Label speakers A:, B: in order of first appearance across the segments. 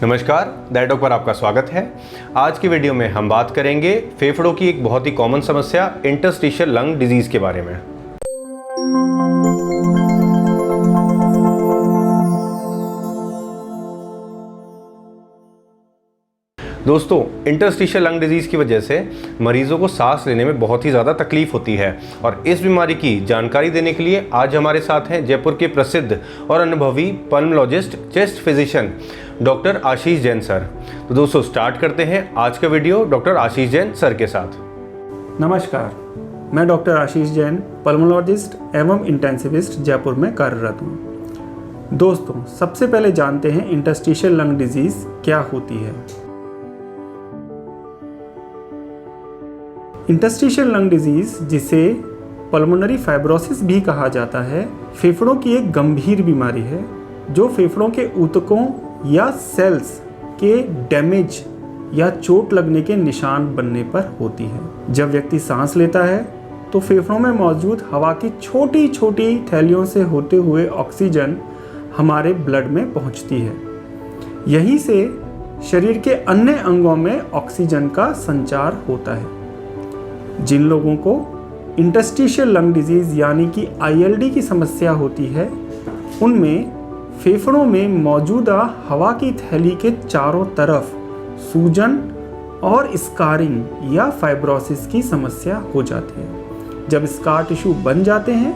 A: नमस्कार, that dog पर आपका स्वागत है। आज की वीडियो में हम बात करेंगे फेफड़ों की एक बहुत ही कॉमन समस्या इंटरस्टिशियल लंग डिजीज के बारे में। दोस्तों, इंटरस्टिशियल लंग डिजीज़ की वजह से मरीजों को सांस लेने में बहुत ही ज़्यादा तकलीफ होती है और इस बीमारी की जानकारी देने के लिए आज हमारे साथ हैं जयपुर के प्रसिद्ध और अनुभवी पल्मोलॉजिस्ट, चेस्ट फिजिशियन डॉक्टर आशीष जैन सर। तो दोस्तों, स्टार्ट करते हैं आज का वीडियो डॉक्टर आशीष जैन सर के साथ।
B: नमस्कार, मैं डॉक्टर आशीष जैन, पल्मोलॉजिस्ट एवं इंटेंसिविस्ट, जयपुर में कार्यरत हूँ। दोस्तों, सबसे पहले जानते हैं इंटरस्टिशियल लंग डिजीज़ क्या होती है। इंटरस्टिशियल लंग डिजीज़, जिसे पल्मोनरी फाइब्रोसिस भी कहा जाता है, फेफड़ों की एक गंभीर बीमारी है जो फेफड़ों के ऊतकों या सेल्स के डैमेज या चोट लगने के निशान बनने पर होती है। जब व्यक्ति सांस लेता है तो फेफड़ों में मौजूद हवा की छोटी छोटी थैलियों से होते हुए ऑक्सीजन हमारे ब्लड में पहुंचती है। यहीं से शरीर के अन्य अंगों में ऑक्सीजन का संचार होता है। जिन लोगों को इंटरस्टिशियल लंग डिजीज़ यानी कि ILD की समस्या होती है, उनमें फेफड़ों में मौजूदा हवा की थैली के चारों तरफ सूजन और स्कारिंग या फाइब्रोसिस की समस्या हो जाती है। जब स्कार टिश्यू बन जाते हैं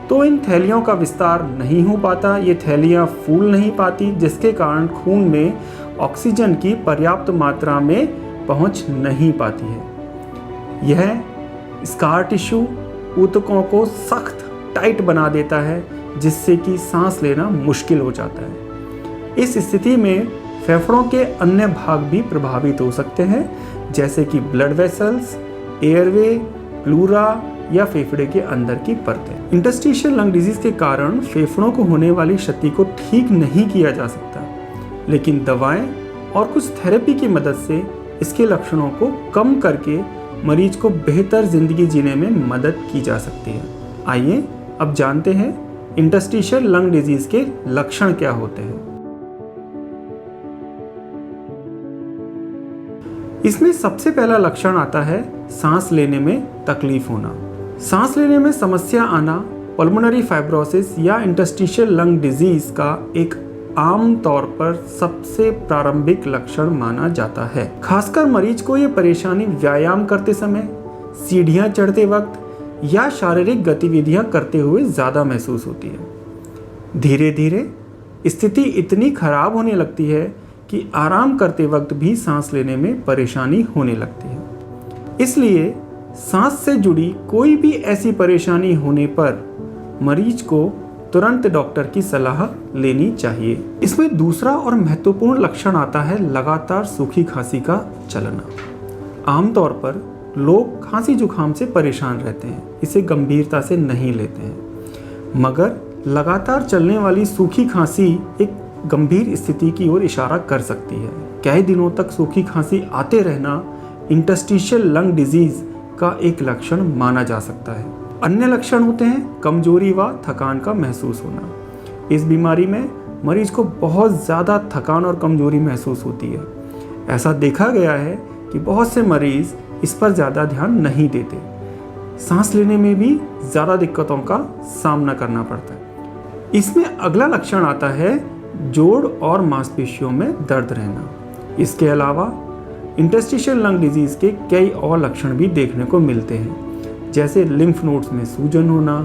B: तो इन थैलियों का विस्तार नहीं हो पाता, ये थैलियाँ फूल नहीं पाती, जिसके कारण खून में ऑक्सीजन की पर्याप्त मात्रा में पहुँच नहीं पाती है। यह स्कार टिश्यू ऊतकों को सख्त टाइट बना देता है, जिससे कि सांस लेना मुश्किल हो जाता है। इस स्थिति में फेफड़ों के अन्य भाग भी प्रभावित हो सकते हैं, जैसे कि ब्लड वेसल्स, एयरवे, प्लूरा या फेफड़े के अंदर की परतें। इंटरस्टिशियल लंग डिजीज के कारण फेफड़ों को होने वाली क्षति को ठीक नहीं किया जा सकता, लेकिन दवाएं और कुछ थेरेपी की मदद से इसके लक्षणों को कम करके मरीज को बेहतर जिंदगी जीने में मदद की जा सकती है। आइए अब जानते हैं इंटरस्टिशियल लंग डिजीज के लक्षण क्या होते हैं। इसमें सबसे पहला लक्षण आता है सांस लेने में तकलीफ होना। सांस लेने में समस्या आना पल्मोनरी फाइब्रोसिस या इंटरस्टिशियल लंग डिजीज का एक आम तौर पर सबसे प्रारंभिक लक्षण माना जाता है। खासकर मरीज को ये परेशानी व्यायाम करते समय, सीढ़ियां चढ़ते वक्त या शारीरिक गतिविधियां करते हुए ज़्यादा महसूस होती है। धीरे धीरे स्थिति इतनी खराब होने लगती है कि आराम करते वक्त भी सांस लेने में परेशानी होने लगती है। इसलिए सांस से जुड़ी कोई भी ऐसी परेशानी होने पर मरीज को तुरंत डॉक्टर की सलाह लेनी चाहिए। इसमें दूसरा और महत्वपूर्ण लक्षण आता है लगातार सूखी खांसी का चलना। आमतौर पर लोग खांसी जुकाम से परेशान रहते हैं, इसे गंभीरता से नहीं लेते हैं, मगर लगातार चलने वाली सूखी खांसी एक गंभीर स्थिति की ओर इशारा कर सकती है। कई दिनों तक सूखी खांसी आते रहना इंटरस्टिशियल लंग डिजीज का एक लक्षण माना जा सकता है। अन्य लक्षण होते हैं कमजोरी व थकान का महसूस होना। इस बीमारी में मरीज को बहुत ज़्यादा थकान और कमजोरी महसूस होती है। ऐसा देखा गया है कि बहुत से मरीज इस पर ज़्यादा ध्यान नहीं देते। सांस लेने में भी ज़्यादा दिक्कतों का सामना करना पड़ता है। इसमें अगला लक्षण आता है जोड़ और मांसपेशियों में दर्द रहना। इसके अलावा इंटरस्टिशियल लंग डिजीज़ के कई और लक्षण भी देखने को मिलते हैं, जैसे लिम्फ नोड्स में सूजन होना,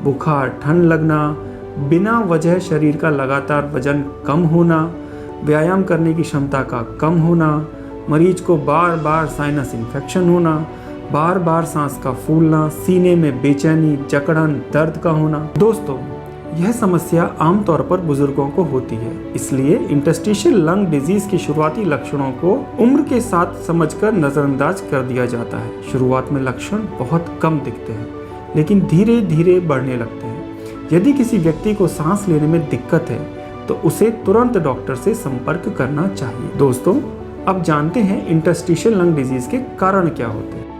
B: बुखार, ठंड लगना, बिना वजह शरीर का लगातार वजन कम होना, व्यायाम करने की क्षमता का कम होना, मरीज को बार बार साइनस इन्फेक्शन होना, बार बार सांस का फूलना, सीने में बेचैनी, जकड़न, दर्द का होना। दोस्तों, यह समस्या आमतौर पर बुजुर्गों को होती है, इसलिए इंटरस्टिशियल लंग डिजीज के शुरुआती लक्षणों को उम्र के साथ समझकर नज़रअंदाज कर दिया जाता है। शुरुआत में लक्षण बहुत कम दिखते हैं, लेकिन धीरे धीरे बढ़ने लगते हैं। यदि किसी व्यक्ति को सांस लेने में दिक्कत है तो उसे तुरंत डॉक्टर से संपर्क करना चाहिए। दोस्तों, अब जानते हैं इंटरस्टिशियल लंग डिजीज के कारण क्या होते हैं।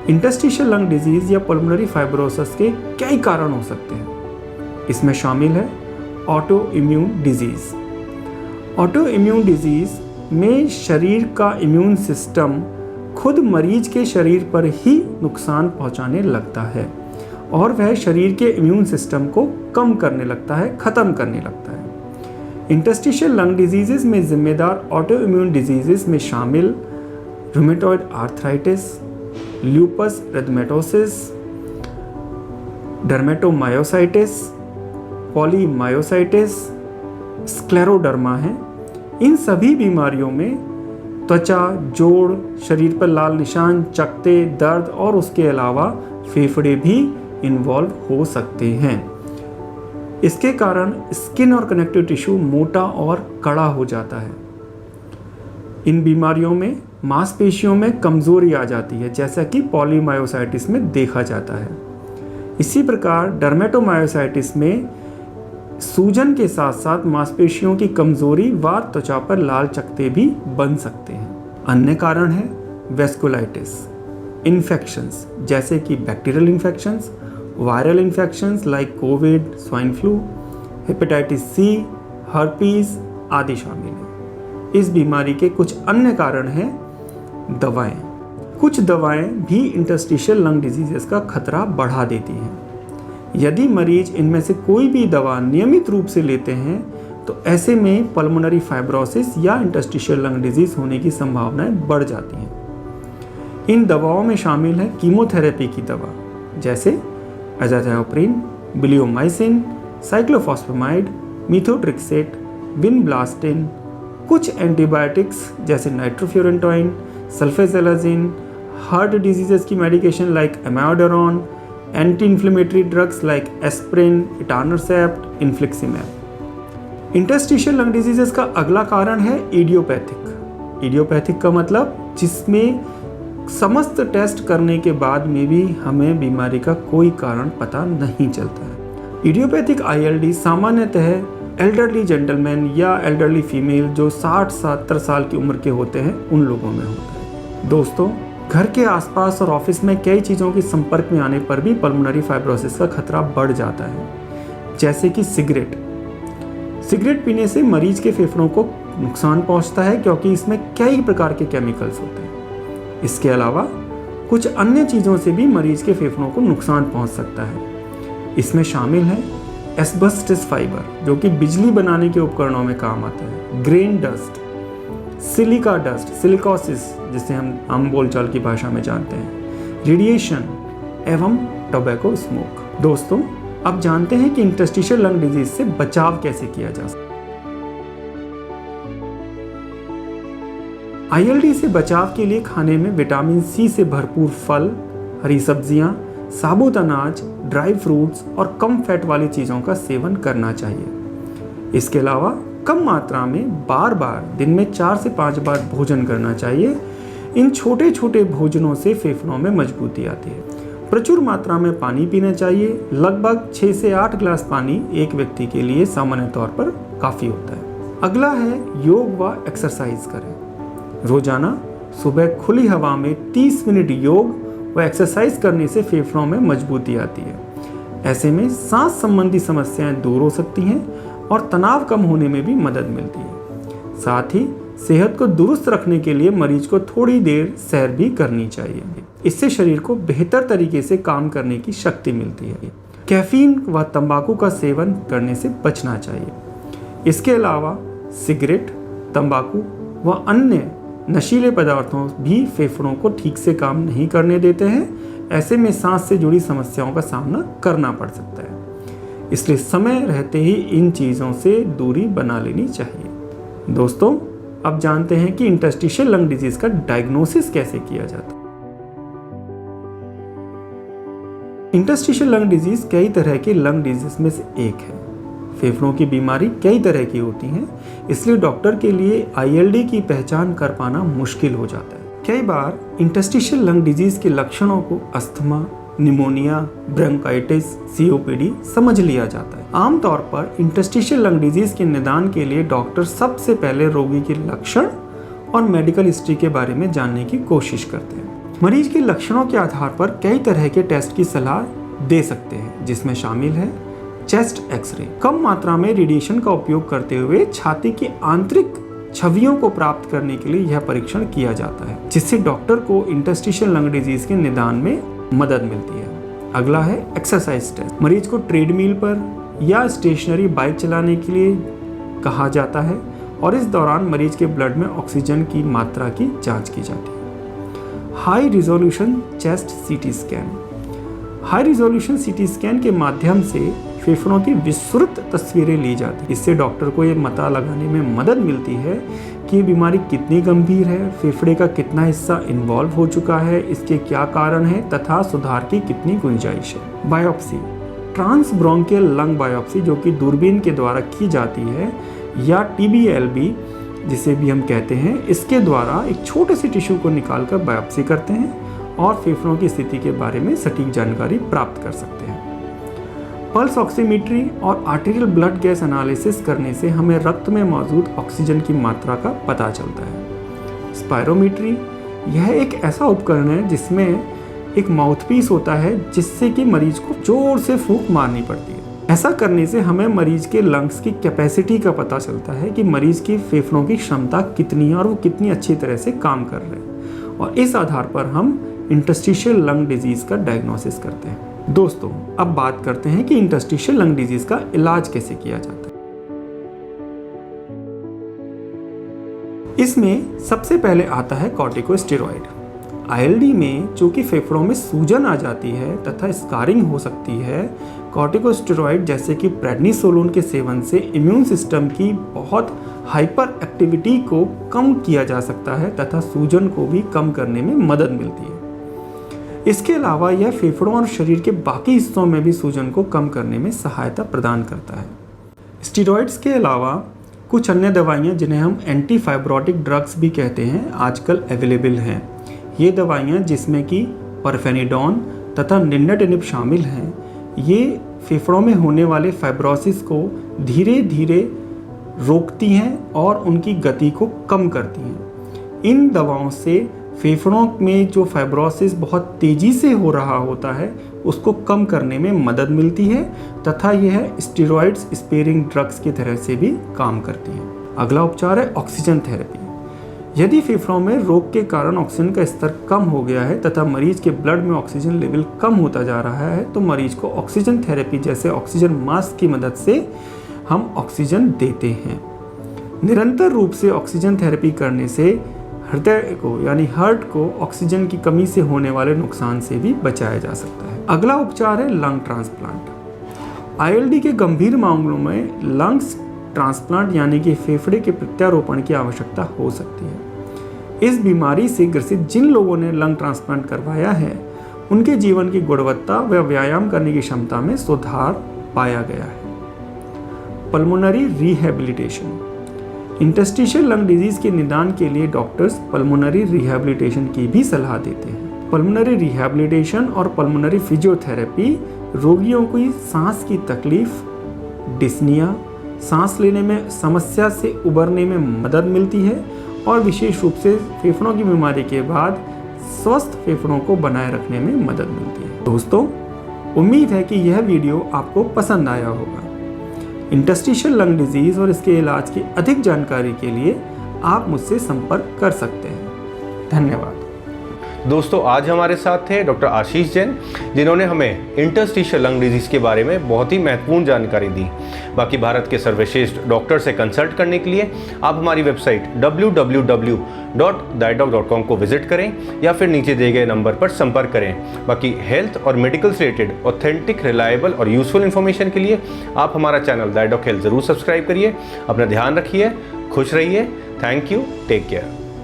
B: इंटरस्टिशियल लंग डिजीज या पल्मोनरी फाइब्रोसिस के कई कारण हो सकते हैं। इसमें शामिल है auto immune disease. Auto immune disease में शरीर का इम्यून सिस्टम खुद मरीज के शरीर पर ही नुकसान पहुंचाने लगता है और वह शरीर के इम्यून सिस्टम को कम करने लगता है, ख़त्म करने लगता है। इंटरस्टिशियल लंग डिजीज़ में जिम्मेदार ऑटो इम्यून डिजीज़ में शामिल rheumatoid arthritis, lupus erythematosus, dermatomyositis, polymyositis, scleroderma है। इन सभी बीमारियों में त्वचा, जोड़, शरीर पर लाल निशान, चकत्ते, दर्द और उसके अलावा फेफड़े भी इन्वॉल्व हो सकते हैं। इसके कारण स्किन और कनेक्टिव टिश्यू मोटा और कड़ा हो जाता है। इन बीमारियों में मांसपेशियों में कमजोरी आ जाती है, जैसा कि पॉलीमायोसाइटिस में देखा जाता है। इसी प्रकार डर्मेटोमायोसाइटिस में सूजन के साथ साथ मांसपेशियों की कमजोरी व त्वचा पर लाल चकत्ते भी बन सकते हैं। अन्य कारण है वेस्कुलाइटिस, इन्फेक्शंस जैसे कि bacterial infections, viral infections like Covid, swine flu, hepatitis C, herpes आदि शामिल हैं। इस बीमारी के कुछ अन्य कारण हैं दवाएं। कुछ दवाएं भी इंटरस्टिशियल लंग डिजीजेस का खतरा बढ़ा देती हैं। यदि मरीज इनमें से कोई भी दवा नियमित रूप से लेते हैं तो ऐसे में पल्मोनरी फाइब्रोसिस या इंटरस्टिशियल लंग डिजीज होने की संभावनाएं बढ़ जाती हैं। इन दवाओं में शामिल है कीमोथेरेपी की दवा जैसे azathioprine, bleomycin, cyclophosphamide, methotrexate, vinblastine, कुछ एंटीबायोटिक्स जैसे नाइट्रोफ्यूरेंटोइन, सल्फेजलाजिन, हार्ट डिजीजेस की medication like amiodarone, anti inflammatory drugs like aspirin, etanercept, infliximab. Interstitial lung diseases का अगला कारण है इडियोपैथिक। इडियोपैथिक का मतलब जिसमें समस्त टेस्ट करने के बाद में भी हमें बीमारी का कोई कारण पता नहीं चलता है। इडियोपैथिक ILD सामान्यतः एल्डरली जेंटलमैन या एल्डरली फीमेल जो 60-70 साल की उम्र के होते हैं उन लोगों में होता है। दोस्तों, घर के आसपास और ऑफिस में कई चीज़ों के संपर्क में आने पर भी पल्मोनरी फाइब्रोसिस का खतरा बढ़ जाता है, जैसे कि सिगरेट। सिगरेट पीने से मरीज के फेफड़ों को नुकसान पहुंचता है क्योंकि इसमें कई प्रकार के केमिकल्स होते हैं। इसके अलावा कुछ अन्य चीज़ों से भी मरीज के फेफड़ों को नुकसान पहुंच सकता है। इसमें शामिल है एस्बेस्टस फाइबर जो कि बिजली बनाने के उपकरणों में काम आता है, grain dust, silica dust, silicosis जिसे हम आम बोलचाल की भाषा में जानते हैं, रेडिएशन एवं टोबैको स्मोक। दोस्तों, अब जानते हैं कि इंटरस्टिशियल लंग डिजीज से बचाव कैसे किया जा सकता है। ILD से बचाव के लिए खाने में विटामिन C से भरपूर फल, हरी सब्जियां, साबुत अनाज, ड्राई फ्रूट्स और कम फैट वाली चीज़ों का सेवन करना चाहिए। इसके अलावा कम मात्रा में बार बार दिन में 4 से 5 बार भोजन करना चाहिए। इन छोटे छोटे भोजनों से फेफड़ों में मजबूती आती है। प्रचुर मात्रा में पानी पीना चाहिए। लगभग 6 से 8 गिलास पानी एक व्यक्ति के लिए सामान्य तौर पर काफ़ी होता है। अगला है योग व एक्सरसाइज करें। रोजाना सुबह खुली हवा में 30 मिनट योग व एक्सरसाइज करने से फेफड़ों में मजबूती आती है। ऐसे में सांस संबंधी समस्याएं दूर हो सकती हैं और तनाव कम होने में भी मदद मिलती है। साथ ही सेहत को दुरुस्त रखने के लिए मरीज को थोड़ी देर सैर भी करनी चाहिए। इससे शरीर को बेहतर तरीके से काम करने की शक्ति मिलती है। कैफीन व तंबाकू का सेवन करने से बचना चाहिए। इसके अलावा सिगरेट, तंबाकू व अन्य नशीले पदार्थों भी फेफड़ों को ठीक से काम नहीं करने देते हैं। ऐसे में सांस से जुड़ी समस्याओं का सामना करना पड़ सकता है। इसलिए समय रहते ही इन चीज़ों से दूरी बना लेनी चाहिए। दोस्तों, अब जानते हैं कि इंटरस्टिशियल लंग डिजीज का डायग्नोसिस कैसे किया जाता है। इंटरस्टिशियल लंग डिजीज कई तरह के लंग डिजीज में से एक है। फेफड़ों की बीमारी कई तरह की होती हैं, इसलिए डॉक्टर के लिए ILD की पहचान कर पाना मुश्किल हो जाता है। कई बार इंटरस्टिशियल लंग डिजीज के लक्षणों को अस्थमा, निमोनिया, ब्रोंकाइटिस, COPD समझ लिया जाता है। आमतौर पर इंटरस्टिशियल लंग डिजीज के निदान के लिए डॉक्टर सबसे पहले रोगी के लक्षण और मेडिकल हिस्ट्री के बारे में जानने की कोशिश करते हैं। मरीज के लक्षणों के आधार पर कई तरह के टेस्ट की सलाह दे सकते हैं, जिसमें शामिल है चेस्ट एक्सरे। कम मात्रा में रेडिएशन का उपयोग करते हुए छाती की आंतरिक छवियों को प्राप्त करने के लिए यह परीक्षण किया जाता है, जिससे डॉक्टर को इंटरस्टिशियल लंग डिजीज के निदान में मदद मिलती है। अगला है एक्सरसाइज टेस्ट। मरीज को ट्रेडमिल पर या स्टेशनरी बाइक चलाने के लिए कहा जाता है और इस दौरान मरीज के ब्लड में ऑक्सीजन की मात्रा की जांच की जाती है। High resolution chest CT scan. High resolution CT scan के माध्यम से फेफड़ों की विस्तृत तस्वीरें ली जाती हैं। इससे डॉक्टर को ये पता लगाने में मदद मिलती है कि बीमारी कितनी गंभीर है, फेफड़े का कितना हिस्सा इन्वॉल्व हो चुका है, इसके क्या कारण है तथा सुधार की कितनी गुंजाइश है। बायोप्सी। ट्रांसब्रोंकियल लंग बायोप्सी, जो कि दूरबीन के द्वारा की जाती है, या TBLB जिसे भी हम कहते हैं, इसके द्वारा एक छोटे से टिश्यू को निकालकर बायोप्सी करते हैं और फेफड़ों की स्थिति के बारे में सटीक जानकारी प्राप्त कर सकते हैं। पल्स ऑक्सीमीट्री और आर्टेरियल ब्लड गैस एनालिसिस करने से हमें रक्त में मौजूद ऑक्सीजन की मात्रा का पता चलता है। स्पायरोमीट्री, यह एक ऐसा उपकरण है जिसमें एक माउथपीस होता है जिससे कि मरीज को जोर से फूंक मारनी पड़ती है। ऐसा करने से हमें मरीज के लंग्स की कैपेसिटी का पता चलता है कि मरीज की फेफड़ों की क्षमता कितनी है और वो कितनी अच्छी तरह से काम कर रहे हैं, और इस आधार पर हम इंटरस्टिशियल लंग डिजीज का डायग्नोसिस करते हैं। दोस्तों, अब बात करते हैं कि इंटरस्टिशियल लंग डिजीज का इलाज कैसे किया जाता है। इसमें सबसे पहले आता है कॉर्टिकोस्टेरॉइड। ILD में चूंकि फेफड़ों में सूजन आ जाती है तथा स्कारिंग हो सकती है, कॉर्टिकोस्टेरॉइड जैसे कि प्रेडनिसोलोन के सेवन से इम्यून सिस्टम की बहुत हाइपर एक्टिविटी को कम किया जा सकता है तथा सूजन को भी कम करने में मदद मिलती है। इसके अलावा यह फेफड़ों और शरीर के बाकी हिस्सों में भी सूजन को कम करने में सहायता प्रदान करता है। स्टेरॉइड्स के अलावा कुछ अन्य दवाइयाँ जिन्हें हम एंटी फाइब्रोटिक ड्रग्स भी कहते हैं, आजकल अवेलेबल हैं। ये दवाइयाँ जिसमें कि परफेनिडोन तथा निन्डाटिनिब शामिल हैं, ये फेफड़ों में होने वाले फाइब्रोसिस को धीरे धीरे रोकती हैं और उनकी गति को कम करती हैं। इन दवाओं से फेफड़ों में जो फाइब्रोसिस बहुत तेज़ी से हो रहा होता है उसको कम करने में मदद मिलती है तथा यह स्टेरॉइड्स स्पेयरिंग ड्रग्स की तरह से भी काम करती हैं। अगला उपचार है ऑक्सीजन थेरेपी। यदि फेफड़ों में रोग के कारण ऑक्सीजन का स्तर कम हो गया है तथा मरीज के ब्लड में ऑक्सीजन लेवल कम होता जा रहा है तो मरीज को ऑक्सीजन थेरेपी जैसे ऑक्सीजन मास्क की मदद से हम ऑक्सीजन देते हैं। निरंतर रूप से ऑक्सीजन थेरेपी करने से हृदय को यानी हार्ट को ऑक्सीजन की कमी से होने वाले नुकसान से भी बचाया जा सकता है। अगला उपचार है लंग ट्रांसप्लांट। ILD के गंभीर मामलों में लंग्स ट्रांसप्लांट यानी कि फेफड़े के प्रत्यारोपण की आवश्यकता हो सकती है। इस बीमारी से ग्रसित जिन लोगों ने लंग ट्रांसप्लांट करवाया है उनके जीवन की गुणवत्ता व व्यायाम करने की क्षमता में सुधार पाया गया है। Pulmonary rehabilitation. Interstitial lung disease के निदान के लिए डॉक्टर्स पल्मोनरी रिहैबिलिटेशन की भी सलाह देते हैं। पल्मोनरी रिहैबिलिटेशन और पल्मोनरी फिजियोथेरेपी रोगियों को सांस की तकलीफ, डिस्निया, सांस लेने में समस्या से उबरने में मदद मिलती है और विशेष रूप से फेफड़ों की बीमारी के बाद स्वस्थ फेफड़ों को बनाए रखने में मदद मिलती है। दोस्तों, उम्मीद है कि यह वीडियो आपको पसंद आया होगा। इंटरस्टिशियल लंग डिजीज और इसके इलाज की अधिक जानकारी के लिए आप मुझसे संपर्क कर सकते हैं। धन्यवाद।
A: दोस्तों, आज हमारे साथ थे डॉक्टर आशीष जैन, जिन्होंने हमें इंटरस्टिशियल लंग डिजीज़ के बारे में बहुत ही महत्वपूर्ण जानकारी दी। बाकी भारत के सर्वश्रेष्ठ डॉक्टर से कंसल्ट करने के लिए आप हमारी वेबसाइट www.didoc.com को विजिट करें या फिर नीचे दिए गए नंबर पर संपर्क करें। बाकी हेल्थ और मेडिकल से रिलेटेड ऑथेंटिक, रिलायबल और यूजफुल इन्फॉर्मेशन के लिए आप हमारा चैनल डायडॉक हेल्थ ज़रूर सब्सक्राइब करिए। अपना ध्यान रखिए, खुश रहिए। Thank you, take care.